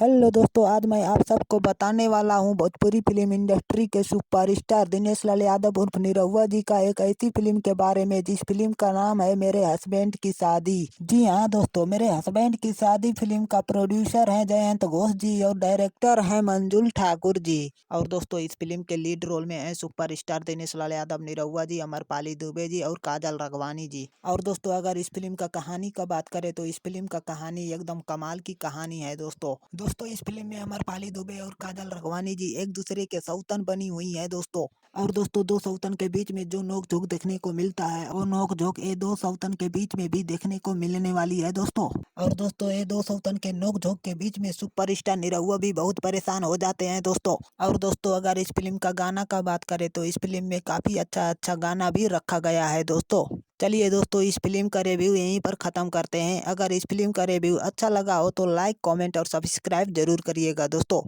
Hello दोस्तों, आज मैं आप सबको बताने वाला हूँ भोजपुरी फिल्म इंडस्ट्री के सुपरस्टार दिनेश लाल यादव उर्फ निरहुआ जी का एक ऐसी फिल्म के बारे में जिस फिल्म का नाम है मेरे हस्बैंड की शादी। जी हाँ दोस्तों, मेरे हस्बैंड की शादी फिल्म का प्रोड्यूसर है जयंत घोष जी और डायरेक्टर है मंजुल ठाकुर जी। और दोस्तों, इस फिल्म के लीड रोल में है सुपरस्टार दिनेश लाल यादव, निरहुआ जी, अमरपाली दुबे जी और काजल राघवानी जी। और दोस्तों, अगर इस फिल्म का कहानी का बात करें तो इस फिल्म का कहानी एकदम कमाल की कहानी है दोस्तों इस फिल्म में अमरपाली दुबे और काजल राघवानी जी एक दूसरे के सौतन बनी हुई है दोस्तों। और दोस्तों, दो सौतन के बीच में जो नोक झोंक देखने को मिलता है वो नोक झोंक ये दो सौतन के बीच में भी देखने को मिलने वाली है दोस्तों। और दोस्तों, ये दो सौतन के नोक झोंक के बीच में सुपरस्टार निरहुआ भी बहुत परेशान हो जाते हैं दोस्तों। और दोस्तों, अगर इस फिल्म का गाना का बात करें तो इस फिल्म में काफी अच्छा अच्छा गाना भी रखा गया है दोस्तों। चलिए दोस्तों, इस फिल्म का रिव्यू यहीं पर ख़त्म करते हैं। अगर इस फिल्म का रिव्यू अच्छा लगा हो तो लाइक, कमेंट और सब्सक्राइब जरूर करिएगा दोस्तों।